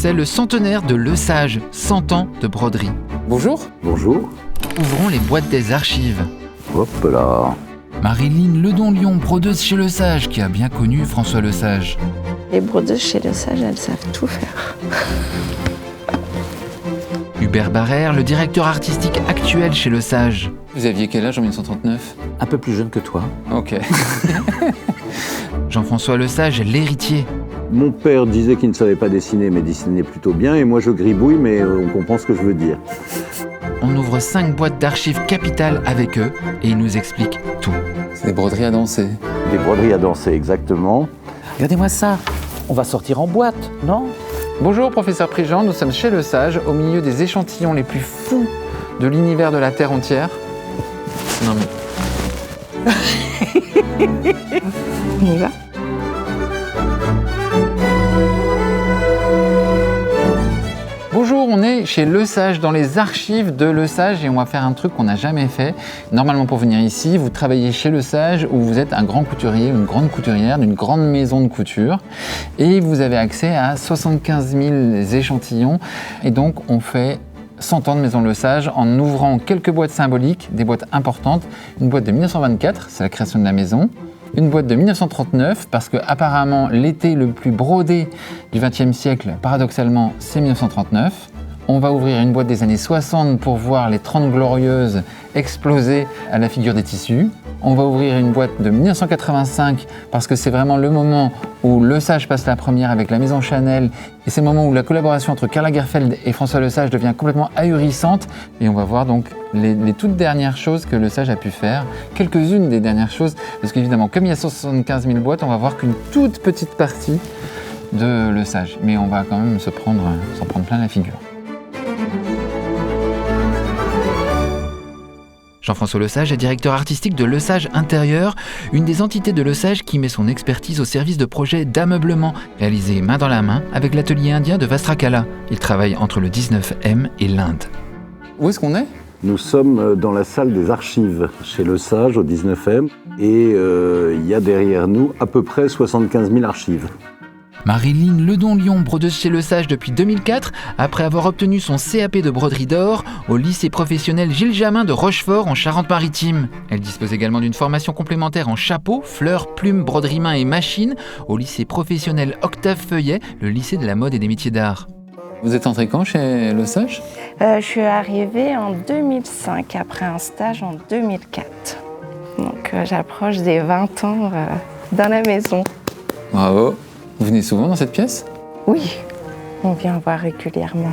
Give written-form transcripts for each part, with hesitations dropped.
C'est le centenaire de Lesage, 100 ans de broderie. Bonjour. Bonjour. Ouvrons les boîtes des archives. Hop là. Marilyn Ledon-Lyon, brodeuse chez Lesage, qui a bien connu François Lesage. Les brodeuses chez Lesage, elles savent tout faire. Hubert Barrère, le directeur artistique actuel chez Lesage. Vous aviez quel âge en 1939 ? Un peu plus jeune que toi. Ok. Jean-François Lesage, l'héritier. Mon père disait qu'il ne savait pas dessiner, mais dessinait plutôt bien. Et moi, je gribouille, mais on comprend ce que je veux dire. On ouvre 5 boîtes d'archives capitales avec eux et ils nous expliquent tout. C'est des broderies à danser. Des broderies à danser, exactement. Regardez-moi ça, on va sortir en boîte, non ? Bonjour professeur Prigent, nous sommes chez Lesage, au milieu des échantillons les plus fous de l'univers de la Terre entière. Non mais... On y va ? Bonjour, on est chez Lesage, dans les archives de Lesage, et on va faire un truc qu'on n'a jamais fait. Normalement, pour venir ici, vous travaillez chez Lesage ou vous êtes un grand couturier ou une grande couturière d'une grande maison de couture et vous avez accès à 75 000 échantillons. Et donc, on fait 100 ans de Maison Lesage en ouvrant quelques boîtes symboliques, des boîtes importantes. Une boîte de 1924, c'est la création de la maison. Une boîte de 1939, parce que apparemment l'été le plus brodé du XXe siècle, paradoxalement, c'est 1939. On va ouvrir une boîte des années 60 pour voir les 30 glorieuses exploser à la figure des tissus. On va ouvrir une boîte de 1985 parce que c'est vraiment le moment où Lesage passe la première avec la maison Chanel et c'est le moment où la collaboration entre Karl Lagerfeld et François Lesage devient complètement ahurissante. Et on va voir donc les toutes dernières choses que Lesage a pu faire, quelques-unes des dernières choses, parce qu'évidemment, comme il y a 75 000 boîtes, on va voir qu'une toute petite partie de Lesage. Mais on va quand même s'en prendre plein la figure. Jean-François Lesage est directeur artistique de Lesage Intérieur, une des entités de Lesage qui met son expertise au service de projets d'ameublement réalisés main dans la main avec l'atelier indien de Vastrakala. Il travaille entre le 19e et l'Inde. Où est-ce qu'on est ? Nous sommes dans la salle des archives chez Lesage au 19e. Et il y a derrière nous à peu près 75 000 archives. Marilyn Ledon-Lyon, brodeuse chez Lesage depuis 2004, après avoir obtenu son CAP de broderie d'or au lycée professionnel Gilles Jamin de Rochefort en Charente-Maritime. Elle dispose également d'une formation complémentaire en chapeau, fleurs, plumes, broderie main et machines au lycée professionnel Octave Feuillet, le lycée de la mode et des métiers d'art. Vous êtes entré quand chez Lesage ? Je suis arrivée en 2005, après un stage en 2004. Donc j'approche des 20 ans dans la maison. Bravo. Vous venez souvent dans cette pièce ? Oui, on vient voir régulièrement.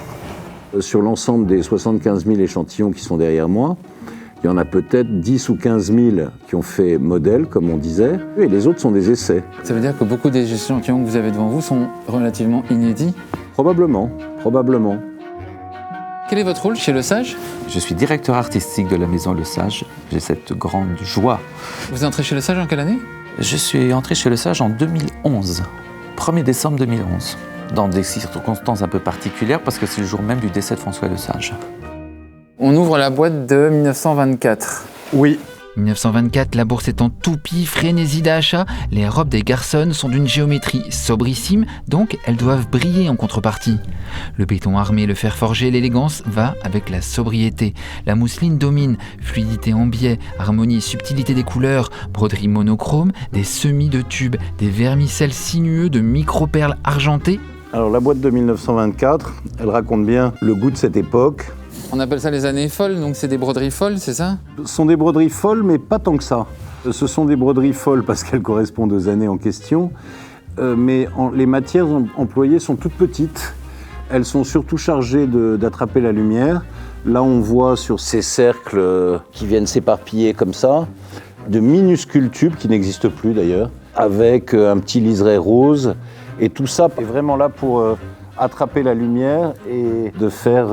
Sur l'ensemble des 75 000 échantillons qui sont derrière moi, il y en a peut-être 10 ou 15 000 qui ont fait modèle, comme on disait, et les autres sont des essais. Ça veut dire que beaucoup des échantillons que vous avez devant vous sont relativement inédits ? Probablement. Quel est votre rôle chez Lesage ? Je suis directeur artistique de la Maison Lesage. J'ai cette grande joie. Vous entrez chez Lesage en quelle année ? Je suis entré chez Lesage en 2011, 1er décembre 2011, dans des circonstances un peu particulières parce que c'est le jour même du décès de François Lesage. On ouvre la boîte de 1924. Oui. 1924, la bourse est en toupie, frénésie d'achat. Les robes des garçons sont d'une géométrie sobrissime, donc elles doivent briller en contrepartie. Le béton armé, le fer forgé, l'élégance va avec la sobriété. La mousseline domine, fluidité en biais, harmonie et subtilité des couleurs, broderie monochrome, des semis de tubes, des vermicelles sinueux de micro-perles argentées. Alors la boîte de 1924, elle raconte bien le goût de cette époque. On appelle ça les années folles, donc c'est des broderies folles, c'est ça ? Ce sont des broderies folles, mais pas tant que ça. Ce sont des broderies folles parce qu'elles correspondent aux années en question, mais les matières employées sont toutes petites. Elles sont surtout chargées d'attraper la lumière. Là, on voit sur ces cercles qui viennent s'éparpiller comme ça, de minuscules tubes qui n'existent plus d'ailleurs, avec un petit liseré rose. Et tout ça est vraiment là pour attraper la lumière et de faire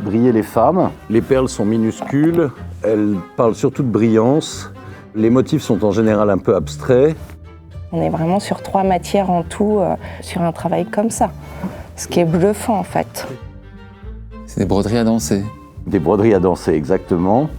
briller les femmes. Les perles sont minuscules, elles parlent surtout de brillance. Les motifs sont en général un peu abstraits. On est vraiment sur 3 matières en tout, sur un travail comme ça. Ce qui est bluffant en fait. C'est des broderies à danser. Des broderies à danser, exactement.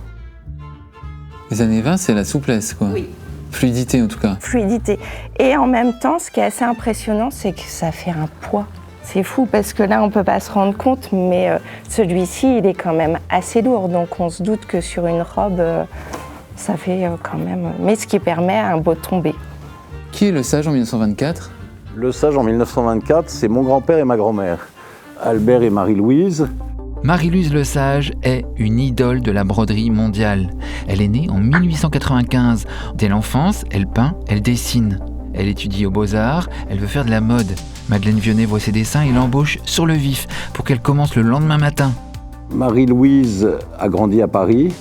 Les années 20, c'est la souplesse, quoi. Oui. Fluidité, en tout cas. Fluidité. Et en même temps, ce qui est assez impressionnant, c'est que ça fait un poids. C'est fou parce que là, on ne peut pas se rendre compte, mais celui-ci, il est quand même assez lourd. Donc, on se doute que sur une robe, ça fait quand même... Mais ce qui permet un beau tombé. Qui est le sage en 1924 ? Le sage en 1924, c'est mon grand-père et ma grand-mère, Albert et Marie-Louise. Marie-Louise Lesage est une idole de la broderie mondiale. Elle est née en 1895. Dès l'enfance, elle peint, elle dessine. Elle étudie aux Beaux-Arts, elle veut faire de la mode. Madeleine Vionnet voit ses dessins et l'embauche sur le vif pour qu'elle commence le lendemain matin. Marie-Louise a grandi à Paris.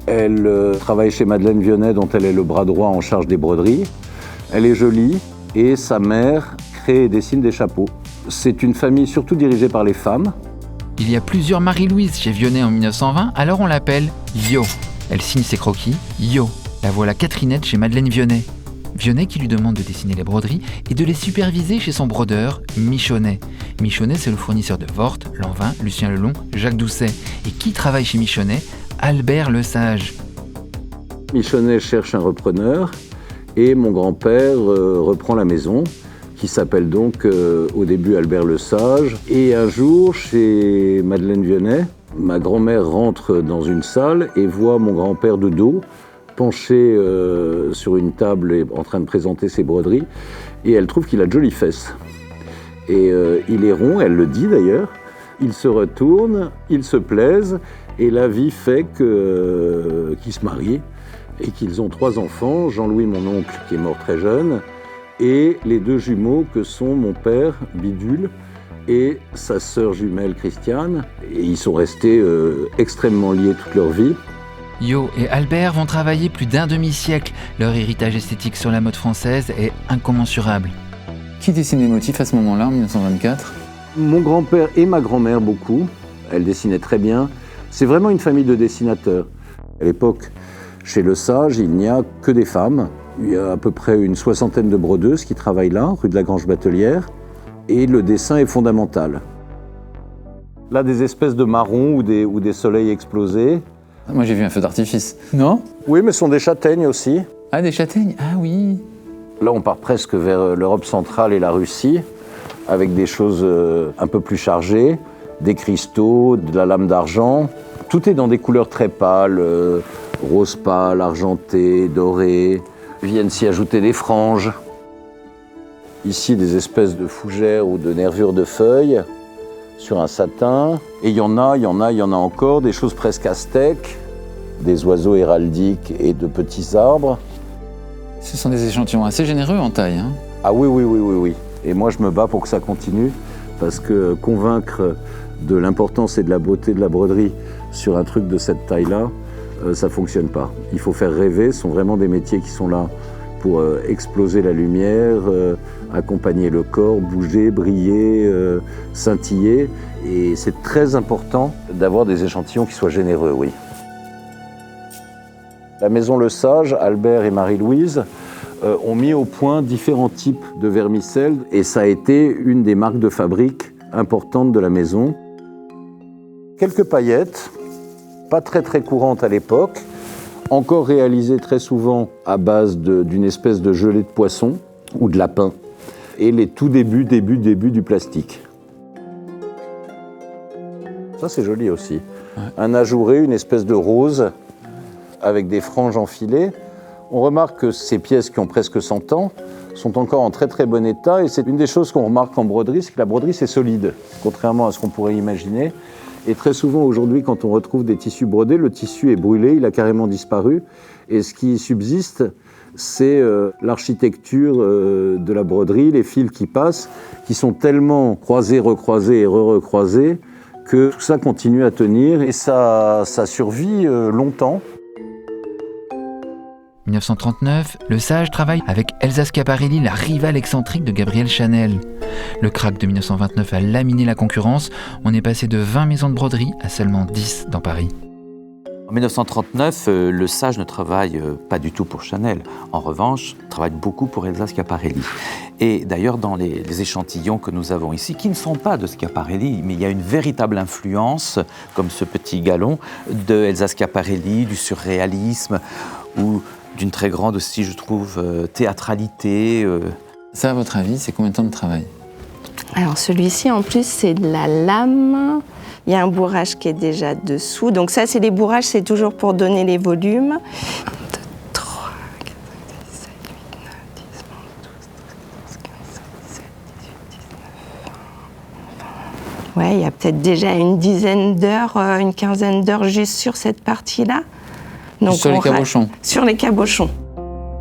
Elle travaille chez Madeleine Vionnet, dont elle est le bras droit en charge des broderies. Elle est jolie et sa mère crée et dessine des chapeaux. C'est une famille surtout dirigée par les femmes. Il y a plusieurs Marie-Louise chez Vionnet en 1920, alors on l'appelle Yo. Elle signe ses croquis, Yo. La voilà Catherinette chez Madeleine Vionnet. Vionnet qui lui demande de dessiner les broderies et de les superviser chez son brodeur, Michonnet. Michonnet, c'est le fournisseur de Vort, Lanvin, Lucien Lelon, Jacques Doucet. Et qui travaille chez Michonnet ? Albert Lesage. Michonnet cherche un repreneur et mon grand-père reprend la maison, qui s'appelle donc au début Albert Lesage. Et un jour, chez Madeleine Vionnet, ma grand-mère rentre dans une salle et voit mon grand-père de dos, penché sur une table et en train de présenter ses broderies, et elle trouve qu'il a de jolies fesses. Et il est rond, elle le dit d'ailleurs. Ils se retournent, ils se plaisent, et la vie fait qu'ils se marient et qu'ils ont 3 enfants, Jean-Louis, mon oncle, qui est mort très jeune, et les 2 jumeaux que sont mon père, Bidule, et sa sœur jumelle, Christiane. Et ils sont restés extrêmement liés toute leur vie. Yo et Albert vont travailler plus d'un demi-siècle. Leur héritage esthétique sur la mode française est incommensurable. Qui dessine les motifs à ce moment-là, en 1924 ? Mon grand-père et ma grand-mère, beaucoup. Elle dessinait très bien. C'est vraiment une famille de dessinateurs. À l'époque, chez Lesage, il n'y a que des femmes. Il y a à peu près une 60aine de brodeuses qui travaillent là, rue de la Grange-Batelière. Et le dessin est fondamental. Là, des espèces de marrons ou des soleils explosés. Moi, j'ai vu un feu d'artifice. Non ? Oui, mais ce sont des châtaignes aussi. Ah, des châtaignes ? Ah oui. Là, on part presque vers l'Europe centrale et la Russie, avec des choses un peu plus chargées, des cristaux, de la lame d'argent. Tout est dans des couleurs très pâles, rose pâle, argenté, doré. Viennent s'y ajouter des franges. Ici, des espèces de fougères ou de nervures de feuilles sur un satin. Et il y en a encore, des choses presque aztèques, des oiseaux héraldiques et de petits arbres. Ce sont des échantillons assez généreux en taille. Hein. Ah oui. Et moi, je me bats pour que ça continue, parce que convaincre de l'importance et de la beauté de la broderie sur un truc de cette taille-là, ça ne fonctionne pas. Il faut faire rêver, ce sont vraiment des métiers qui sont là pour exploser la lumière, accompagner le corps, bouger, briller, scintiller. Et c'est très important d'avoir des échantillons qui soient généreux, oui. La maison Lesage, Albert et Marie-Louise, ont mis au point différents types de vermicelles et ça a été une des marques de fabrique importantes de la maison. Quelques paillettes, pas très courantes à l'époque, encore réalisées très souvent à base d'une espèce de gelée de poisson ou de lapin, et les tout débuts du plastique. Ça c'est joli aussi. Ouais. Un ajouré, une espèce de rose avec des franges enfilées. On remarque que ces pièces qui ont presque 100 ans sont encore en très bon état, et c'est une des choses qu'on remarque en broderie, c'est que la broderie c'est solide, contrairement à ce qu'on pourrait imaginer. Et très souvent aujourd'hui, quand on retrouve des tissus brodés, le tissu est brûlé, il a carrément disparu, et ce qui subsiste, c'est l'architecture de la broderie, les fils qui passent, qui sont tellement croisés, recroisés et recroisés, que tout ça continue à tenir, et ça survit longtemps. 1939, Lesage travaille avec Elsa Schiaparelli, la rivale excentrique de Gabrielle Chanel. Le krach de 1929 a laminé la concurrence. On est passé de 20 maisons de broderie à seulement 10 dans Paris. En 1939, Lesage ne travaille pas du tout pour Chanel. En revanche, il travaille beaucoup pour Elsa Schiaparelli. Et d'ailleurs, dans les échantillons que nous avons ici, qui ne sont pas de Schiaparelli, mais il y a une véritable influence, comme ce petit galon, de Elsa Schiaparelli, du surréalisme, ou d'une très grande aussi, je trouve, théâtralité. Ça, à votre avis, c'est combien de temps de travail ? Alors celui-ci, en plus, c'est de la lame. Il y a un bourrage qui est déjà dessous. Donc ça, c'est les bourrages, c'est toujours pour donner les volumes. 1, 2, 3, 4, 5, 6, 7, 8, 9, 10, 11, 12, 13, 14, 15, 16, 17, 18, 19, 20. Ouais, il y a peut-être déjà une dizaine d'heures, une quinzaine d'heures juste sur cette partie-là. Donc sur les cabochons. Sur les cabochons.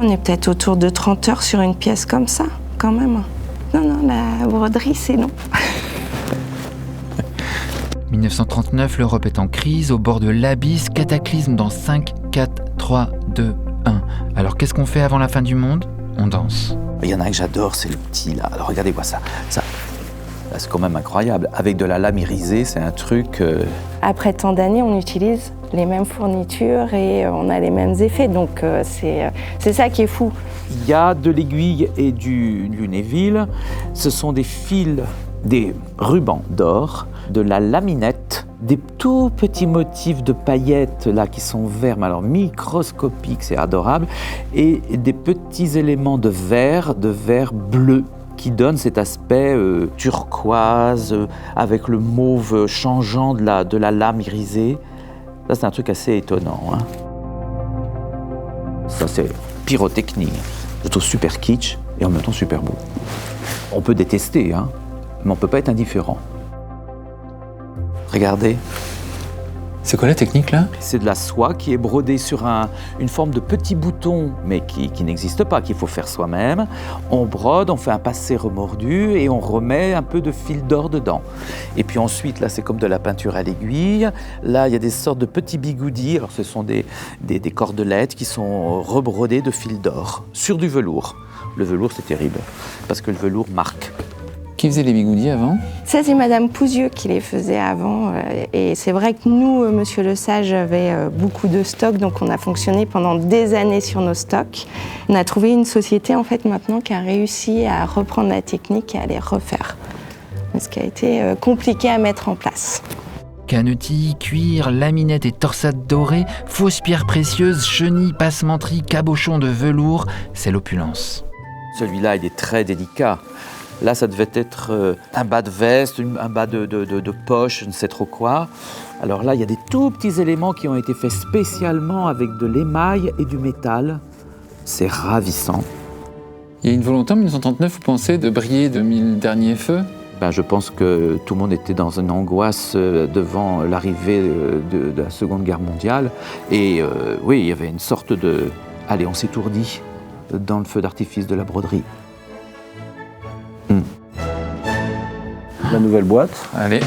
On est peut-être autour de 30 heures sur une pièce comme ça, quand même. Non, la broderie, c'est long. 1939, l'Europe est en crise, au bord de l'abysse, cataclysme dans 5, 4, 3, 2, 1. Alors qu'est-ce qu'on fait avant la fin du monde? On danse. Il y en a un que j'adore, c'est le petit là. Alors regardez-moi ça. Là, c'est quand même incroyable. Avec de la lame irisée, c'est un truc... Après tant d'années, on utilise les mêmes fournitures et on a les mêmes effets. Donc c'est ça qui est fou. Il y a de l'aiguille et du lunéville. Ce sont des fils, des rubans d'or, de la laminette, des tout petits motifs de paillettes là qui sont verts, mais alors microscopiques, c'est adorable, et des petits éléments de verre bleu qui donnent cet aspect turquoise avec le mauve changeant de la lame irisée. Ça, c'est un truc assez étonnant. Hein. Ça, c'est pyrotechnie. Je trouve super kitsch et en même temps super beau. On peut détester, hein, mais on ne peut pas être indifférent. Regardez. C'est quoi la technique là? C'est de la soie qui est brodée sur une forme de petit bouton, mais qui n'existe pas, qu'il faut faire soi-même. On brode, on fait un passé remordu et on remet un peu de fil d'or dedans. Et puis ensuite, là, c'est comme de la peinture à l'aiguille. Là, il y a des sortes de petits bigoudis. Alors, ce sont des cordelettes qui sont rebrodées de fil d'or sur du velours. Le velours, c'est terrible, parce que le velours marque. Qui faisait les bigoudis avant? Ça, c'est Madame Pouzieux qui les faisait avant. Et c'est vrai que nous, Monsieur Lesage avait beaucoup de stocks, donc on a fonctionné pendant des années sur nos stocks. On a trouvé une société, en fait, maintenant, qui a réussi à reprendre la technique et à les refaire. Ce qui a été compliqué à mettre en place. Canetilles, cuir, laminette et torsade dorée, fausses pierres précieuses, chenilles, passementeries, cabochons de velours, c'est l'opulence. Celui-là, il est très délicat. Là, ça devait être un bas de veste, un bas de poche, je ne sais trop quoi. Alors là, il y a des tout petits éléments qui ont été faits spécialement avec de l'émail et du métal. C'est ravissant. Il y a une volonté en 1939, vous pensez, de briller de 1000 derniers feux? Je pense que tout le monde était dans une angoisse devant l'arrivée de la Seconde Guerre mondiale. Et oui, il y avait une sorte de... Allez, on s'étourdit dans le feu d'artifice de la broderie. La nouvelle boîte. Allez.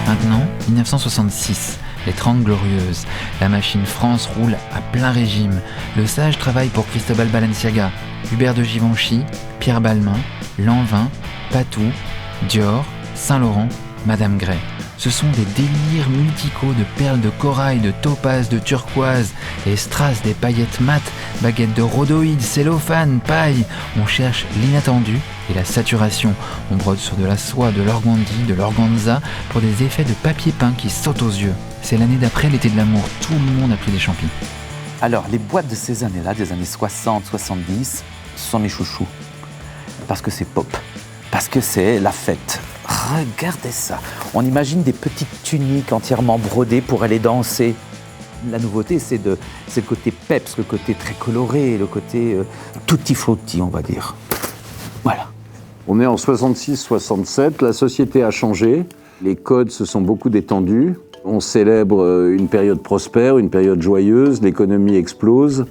Maintenant, 1966, les 30 Glorieuses. La machine France roule à plein régime. Lesage travaille pour Cristobal Balenciaga, Hubert de Givenchy, Pierre Balmain, Lanvin, Patou, Dior, Saint-Laurent, Madame Gray. Ce sont des délires multicaux de perles de corail, de topaz, de turquoise, et strass, des paillettes mates, baguettes de rhodoïdes, cellophane, paille. On cherche l'inattendu et la saturation. On brode sur de la soie, de l'organdi, de l'organza, pour des effets de papier peint qui sautent aux yeux. C'est l'année d'après l'été de l'amour, tout le monde a pris des champis. Alors, les boîtes de ces années-là, des années 60, 70, ce sont mes chouchous. Parce que c'est pop, parce que c'est la fête. Regardez ça. On imagine des petites tuniques entièrement brodées pour aller danser. La nouveauté, c'est le côté peps, le côté très coloré, le côté tutti frutti, on va dire. Voilà. On est en 66-67, la société a changé, les codes se sont beaucoup détendus. On célèbre une période prospère, une période joyeuse, l'économie explose.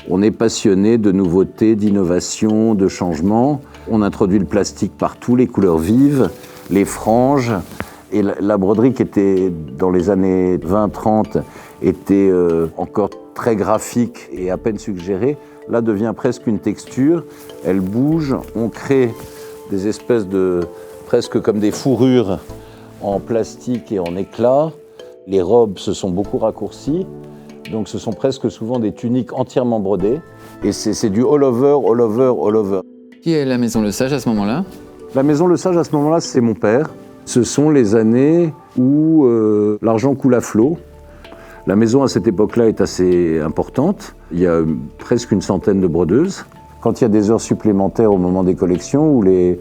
On est passionné de nouveautés, d'innovations, de changements. On introduit le plastique partout, les couleurs vives, les franges. Et la broderie qui était dans les années 20-30 était encore très graphique et à peine suggérée, là devient presque une texture. Elle bouge, on crée des espèces de, presque comme des fourrures en plastique et en éclat. Les robes se sont beaucoup raccourcies, donc ce sont presque souvent des tuniques entièrement brodées. Et c'est du all over, all over, all over. Qui est la maison Lesage à ce moment-là? La maison Lesage à ce moment-là, c'est mon père. Ce sont les années où l'argent coule à flot. La maison à cette époque-là est assez importante. Il y a presque une centaine de brodeuses. Quand il y a des heures supplémentaires au moment des collections, où les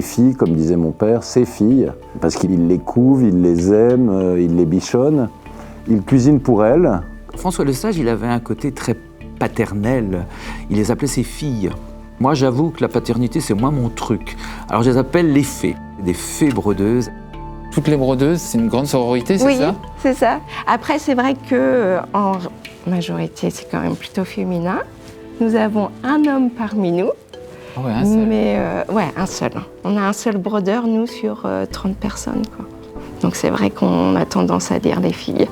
filles, comme disait mon père, ses filles, parce qu'il les couve, il les aime, il les bichonne, il cuisine pour elles. François Lesage, il avait un côté très paternel. Il les appelait ses filles. Moi, j'avoue que la paternité, c'est moins mon truc. Alors, je les appelle les fées, des fées brodeuses. Toutes les brodeuses, c'est une grande sororité, c'est ça? Oui, c'est ça. Après, c'est vrai que en majorité, c'est quand même plutôt féminin. Nous avons un homme parmi nous. Ah ouais, un seul. Mais un seul. On a un seul brodeur, nous, sur 30 personnes, quoi. Donc c'est vrai qu'on a tendance à dire les filles.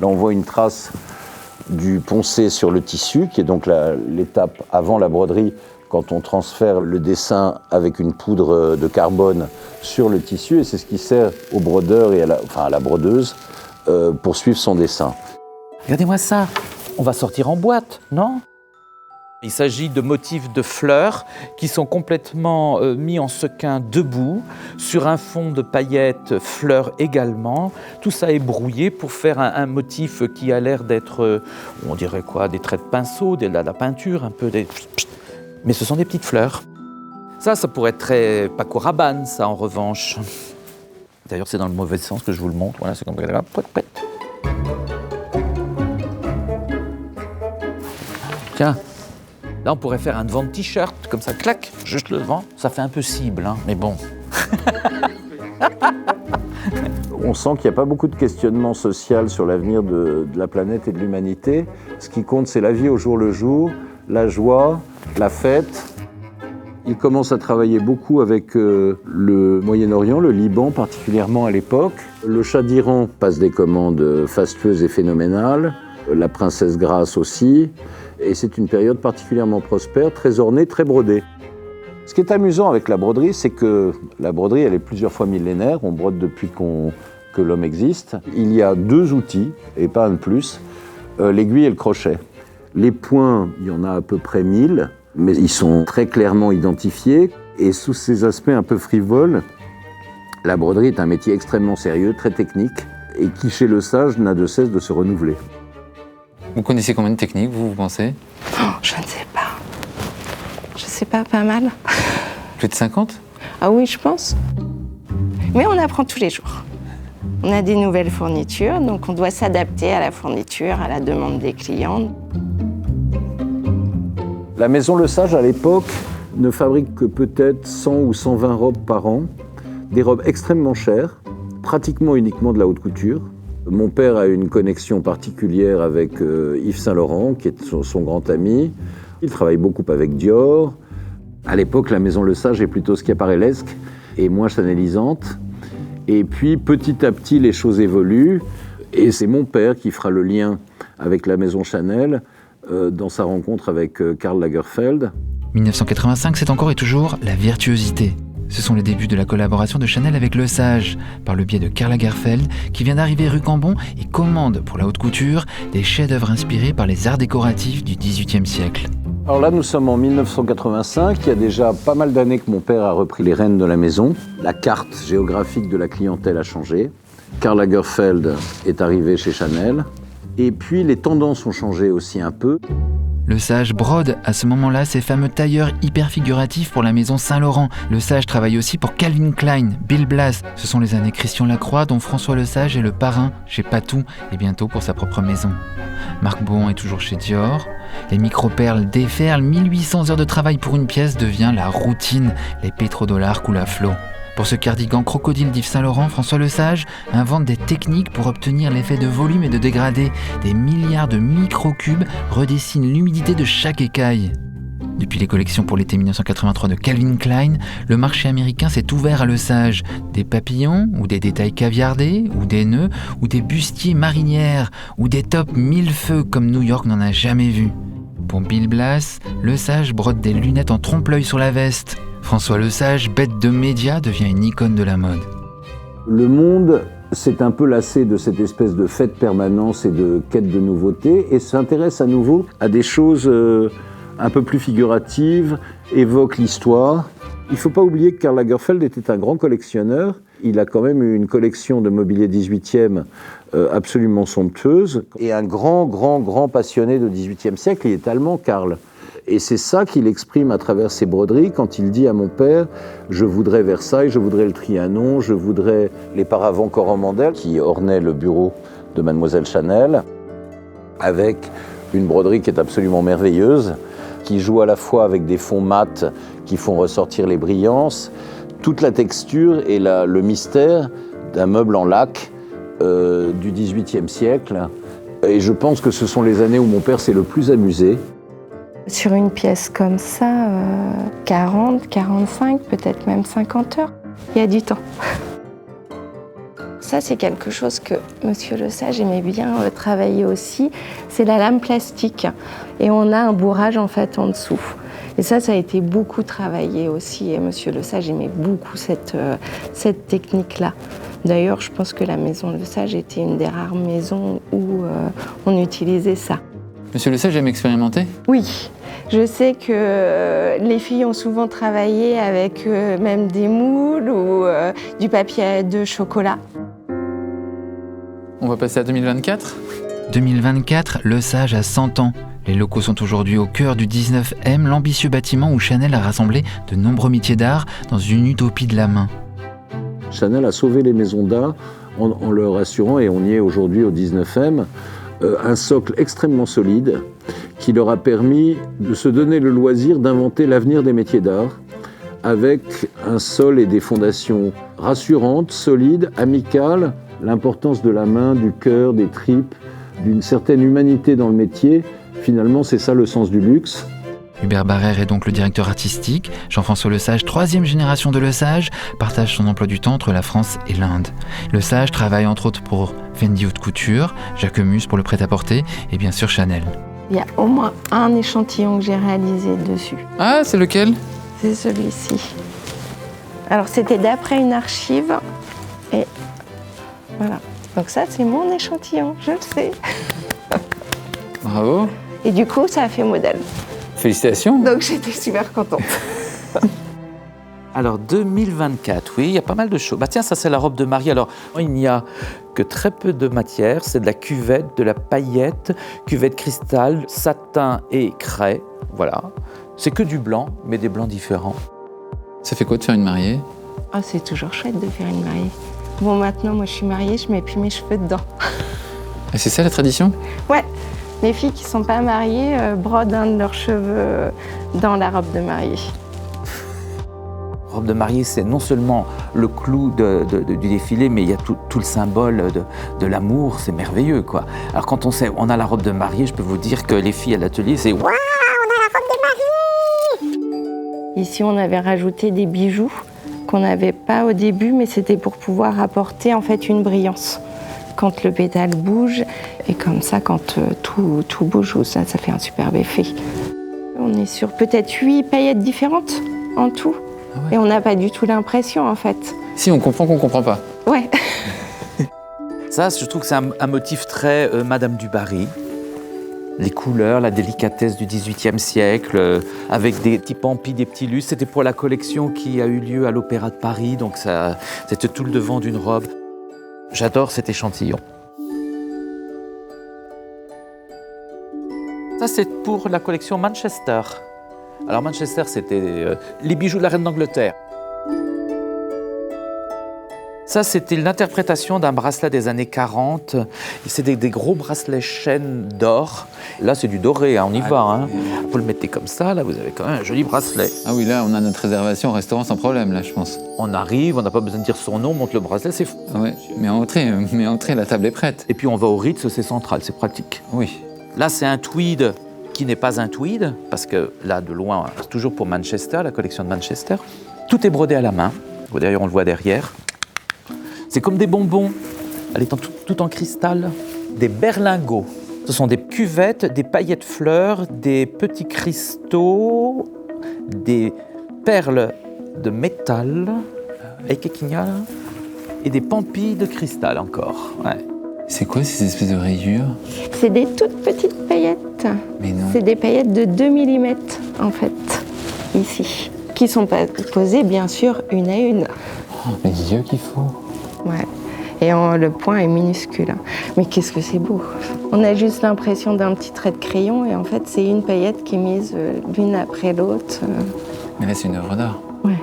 Là, on voit une trace du poncé sur le tissu, qui est donc l'étape avant la broderie, quand on transfère le dessin avec une poudre de carbone sur le tissu, et c'est ce qui sert au brodeur et à la brodeuse pour suivre son dessin. Regardez-moi ça, on va sortir en boîte, non? Il s'agit de motifs de fleurs qui sont complètement mis en sequin debout, sur un fond de paillettes, fleurs également. Tout ça est brouillé pour faire un motif qui a l'air d'être, on dirait quoi, des traits de pinceau, de la peinture, un peu des... Mais ce sont des petites fleurs. Ça pourrait être très Paco Rabanne, ça, en revanche. D'ailleurs, c'est dans le mauvais sens que je vous le montre. Voilà, c'est comme ça. Tiens. Là, on pourrait faire un devant de t-shirt, comme ça, clac, juste le devant. Ça fait un peu cible, hein, mais bon. On sent qu'il n'y a pas beaucoup de questionnement social sur l'avenir de la planète et de l'humanité. Ce qui compte, c'est la vie au jour le jour, la joie, la fête. Il commence à travailler beaucoup avec le Moyen-Orient, le Liban particulièrement à l'époque. Le Shah d'Iran passe des commandes fastueuses et phénoménales. La princesse Grace aussi. Et c'est une période particulièrement prospère, très ornée, très brodée. Ce qui est amusant avec la broderie, c'est que la broderie, elle est plusieurs fois millénaire. On brode depuis que l'homme existe. Il y a 2 outils, et pas un de plus, l'aiguille et le crochet. Les points, il y en a à peu près 1000, mais ils sont très clairement identifiés. Et sous ces aspects un peu frivoles, la broderie est un métier extrêmement sérieux, très technique, et qui, chez Lesage, n'a de cesse de se renouveler. Vous connaissez combien de techniques, vous pensez? Oh, je ne sais pas. Je sais pas mal. Plus de 50? Ah oui, je pense. Mais on apprend tous les jours. On a des nouvelles fournitures, donc on doit s'adapter à la fourniture, à la demande des clients. La maison Lesage, à l'époque, ne fabrique que peut-être 100 ou 120 robes par an, des robes extrêmement chères, pratiquement uniquement de la haute couture. Mon père a une connexion particulière avec Yves Saint Laurent, qui est son grand ami. Il travaille beaucoup avec Dior. À l'époque, la maison Lesage est plutôt schiaparellesque et moins chanélisante. Et puis, petit à petit, les choses évoluent. Et c'est mon père qui fera le lien avec la maison Chanel dans sa rencontre avec Karl Lagerfeld. 1985, c'est encore et toujours la virtuosité. Ce sont les débuts de la collaboration de Chanel avec Lesage, par le biais de Karl Lagerfeld, qui vient d'arriver rue Cambon et commande pour la haute couture des chefs-d'œuvre inspirés par les arts décoratifs du XVIIIe siècle. Alors là, nous sommes en 1985. Il y a déjà pas mal d'années que mon père a repris les rênes de la maison. La carte géographique de la clientèle a changé. Karl Lagerfeld est arrivé chez Chanel. Et puis, les tendances ont changé aussi un peu. Lesage brode à ce moment-là ses fameux tailleurs hyper figuratifs pour la maison Saint-Laurent. Lesage travaille aussi pour Calvin Klein, Bill Blass. Ce sont les années Christian Lacroix dont François Lesage est le parrain chez Patou et bientôt pour sa propre maison. Marc Bohan est toujours chez Dior. Les micro-perles déferlent, 1800 heures de travail pour une pièce devient la routine. Les pétrodollars coulent à flot. Pour ce cardigan crocodile d'Yves Saint Laurent, François Lesage invente des techniques pour obtenir l'effet de volume et de dégradé. Des milliards de microcubes redessinent l'humidité de chaque écaille. Depuis les collections pour l'été 1983 de Calvin Klein, le marché américain s'est ouvert à Lesage. Des papillons, ou des détails caviardés, ou des nœuds, ou des bustiers marinières, ou des tops mille-feux comme New York n'en a jamais vu. Pour Bill Blass, Lesage brode des lunettes en trompe-l'œil sur la veste. François Lesage, bête de médias, devient une icône de la mode. Le monde s'est un peu lassé de cette espèce de fête permanence et de quête de nouveauté et s'intéresse à nouveau à des choses un peu plus figuratives, évoque l'histoire. Il ne faut pas oublier que Karl Lagerfeld était un grand collectionneur. Il a quand même eu une collection de mobilier 18e absolument somptueuse et un grand passionné du 18e siècle. Il est allemand, Karl. Et c'est ça qu'il exprime à travers ses broderies quand il dit à mon père « Je voudrais Versailles, je voudrais le Trianon, je voudrais les paravents coromandel qui ornaient le bureau de Mademoiselle Chanel, avec une broderie qui est absolument merveilleuse, qui joue à la fois avec des fonds mat qui font ressortir les brillances, toute la texture et le mystère d'un meuble en laque du XVIIIe siècle. Et je pense que ce sont les années où mon père s'est le plus amusé. Sur une pièce comme ça, 40, 45, peut-être même 50 heures, il y a du temps. Ça, c'est quelque chose que Monsieur Lesage aimait bien travailler aussi, c'est la lame plastique. Et on a un bourrage en fait en dessous. Et ça a été beaucoup travaillé aussi. Et Monsieur Lesage aimait beaucoup cette technique-là. D'ailleurs, je pense que la maison Lesage était une des rares maisons où on utilisait ça. Monsieur Lesage aime expérimenter? Oui, je sais que les filles ont souvent travaillé avec même des moules ou du papier de chocolat. On va passer à 2024. 2024, Lesage a 100 ans. Les locaux sont aujourd'hui au cœur du 19M, l'ambitieux bâtiment où Chanel a rassemblé de nombreux métiers d'art dans une utopie de la main. Chanel a sauvé les maisons d'art en leur assurant, et on y est aujourd'hui au 19M, un socle extrêmement solide qui leur a permis de se donner le loisir d'inventer l'avenir des métiers d'art avec un sol et des fondations rassurantes, solides, amicales, l'importance de la main, du cœur, des tripes, d'une certaine humanité dans le métier. Finalement, c'est ça le sens du luxe. Hubert Barrère est donc le directeur artistique. Jean-François Lesage, 3e génération de Lesage, partage son emploi du temps entre la France et l'Inde. Lesage travaille entre autres pour Fendi Haute Couture, Jacquemus pour le prêt-à-porter et bien sûr Chanel. Il y a au moins un échantillon que j'ai réalisé dessus. Ah, c'est lequel? C'est celui-ci. Alors c'était d'après une archive et voilà. Donc ça c'est mon échantillon, je le sais. Bravo. Et du coup ça a fait modèle. Félicitations. Donc j'étais super contente. Alors 2024, oui, il y a pas mal de choses. Bah tiens, ça c'est la robe de mariée. Alors il n'y a que très peu de matière, c'est de la cuvette, de la paillette, cuvette cristal, satin et craie, voilà. C'est que du blanc, mais des blancs différents. Ça fait quoi de faire une mariée? Ah, c'est toujours chouette de faire une mariée. Bon, maintenant, moi je suis mariée, je mets plus mes cheveux dedans. Et c'est ça la tradition? Ouais, les filles qui sont pas mariées brodent un de leurs cheveux dans la robe de mariée. Robe de mariée, c'est non seulement le clou du défilé, mais il y a tout le symbole de l'amour, c'est merveilleux, quoi. Alors quand on a la robe de mariée, je peux vous dire que les filles à l'atelier, c'est « Waouh, on a la robe de mariée !» Ici, on avait rajouté des bijoux qu'on n'avait pas au début, mais c'était pour pouvoir apporter en fait une brillance quand le pétale bouge. Et comme ça, quand tout bouge, ça fait un superbe effet. On est sur peut-être 8 paillettes différentes en tout. Ah ouais. Et on n'a pas du tout l'impression, en fait. Si, on comprend qu'on comprend pas. Ouais. Ça, je trouve que c'est un motif très Madame du Barry. Les couleurs, la délicatesse du XVIIIe siècle, avec des petits pampis, des petits lustres. C'était pour la collection qui a eu lieu à l'Opéra de Paris, donc c'était tout le devant d'une robe. J'adore cet échantillon. Ça, c'est pour la collection Manchester. Alors Manchester, c'était les bijoux de la reine d'Angleterre. Ça, c'était l'interprétation d'un bracelet des années 40. C'est des gros bracelets chaînes d'or. Là, c'est du doré, hein, on y va. Hein. Vous le mettez comme ça, là, vous avez quand même un joli bracelet. Ah oui, là, on a notre réservation au restaurant sans problème, là, je pense. On arrive, on n'a pas besoin de dire son nom, on monte le bracelet, c'est fou. Ah ouais, mais entrez, la table est prête. Et puis on va au Ritz, c'est central, c'est pratique. Oui. Là, c'est un tweed qui n'est pas un tweed, parce que là, de loin, c'est toujours pour Manchester, la collection de Manchester. Tout est brodé à la main. D'ailleurs, on le voit derrière. C'est comme des bonbons. Elle est tout en cristal. Des berlingots. Ce sont des cuvettes, des paillettes fleurs, des petits cristaux, des perles de métal, et des pampilles de cristal encore. Ouais. C'est quoi ces espèces de rayures? C'est des toutes petites paillettes. Mais non. C'est des paillettes de 2 mm, en fait, ici. Qui sont posées, bien sûr, une à une. Oh, les yeux qu'il faut. Ouais. Et le point est minuscule. Hein. Mais qu'est-ce que c'est beau! On a juste l'impression d'un petit trait de crayon et en fait c'est une paillette qui est mise l'une après l'autre. Mais là, c'est une œuvre d'art. Ouais.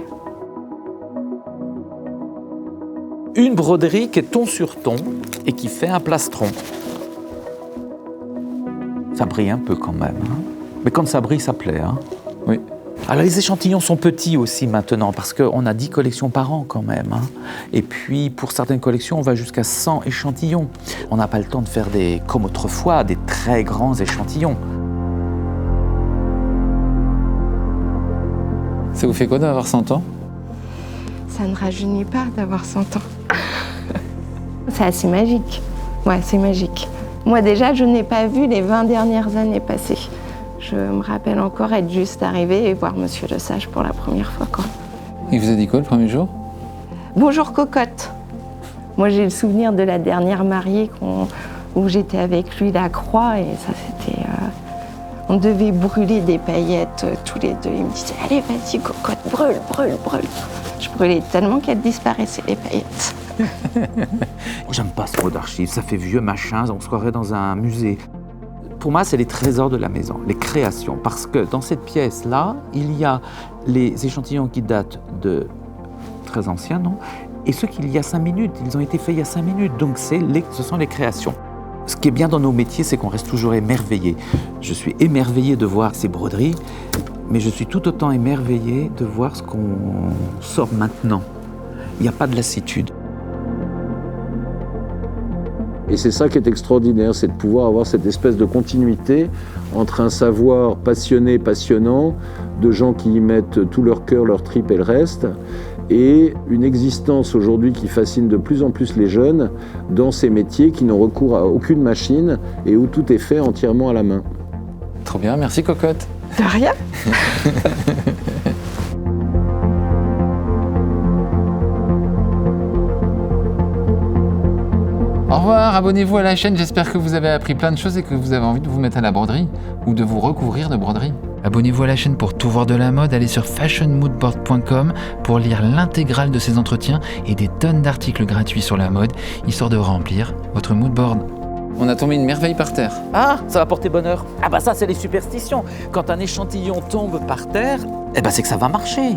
Une broderie qui est ton sur ton et qui fait un plastron. Ça brille un peu quand même. Hein. Mais quand ça brille, ça plaît. Hein. Oui. Alors les échantillons sont petits aussi maintenant parce qu'on a 10 collections par an quand même. Hein. Et puis pour certaines collections, on va jusqu'à 100 échantillons. On n'a pas le temps de faire comme autrefois, des très grands échantillons. Ça vous fait quoi d'avoir 100 ans? Ça ne rajeunit pas d'avoir 100 ans. C'est assez magique. Ouais, c'est magique. Moi déjà, je n'ai pas vu les 20 dernières années passer. Je me rappelle encore être juste arrivée et voir Monsieur Le Sage pour la première fois. Quoi. Il vous a dit quoi le premier jour? Bonjour cocotte. Moi j'ai le souvenir de la dernière mariée où j'étais avec lui, la croix, et ça c'était... On devait brûler des paillettes tous les deux. Il me disait « Allez, vas-y cocotte, brûle, brûle, brûle ». Je brûlais tellement qu'elles disparaissaient, les paillettes. J'aime pas ce mot d'archive, ça fait vieux machin, on se croirait dans un musée. Pour moi, c'est les trésors de la maison, les créations. Parce que dans cette pièce-là, il y a les échantillons qui datent de très anciens, non? Et ceux qu'il y a 5 minutes, ils ont été faits il y a 5 minutes. Donc ce sont les créations. Ce qui est bien dans nos métiers, c'est qu'on reste toujours émerveillé. Je suis émerveillé de voir ces broderies, mais je suis tout autant émerveillé de voir ce qu'on sort maintenant. Il n'y a pas de lassitude. Et c'est ça qui est extraordinaire, c'est de pouvoir avoir cette espèce de continuité entre un savoir passionné, passionnant, de gens qui y mettent tout leur cœur, leur tripes et le reste, et une existence aujourd'hui qui fascine de plus en plus les jeunes dans ces métiers qui n'ont recours à aucune machine et où tout est fait entièrement à la main. Trop bien, merci cocotte. De rien. Au revoir, abonnez-vous à la chaîne, j'espère que vous avez appris plein de choses et que vous avez envie de vous mettre à la broderie ou de vous recouvrir de broderie. Abonnez-vous à la chaîne pour tout voir de la mode, allez sur fashionmoodboard.com pour lire l'intégrale de ces entretiens et des tonnes d'articles gratuits sur la mode, histoire de remplir votre moodboard. On a tombé une merveille par terre. Ah, ça va porter bonheur. Ah bah ça, c'est les superstitions. Quand un échantillon tombe par terre, eh ben c'est que ça va marcher.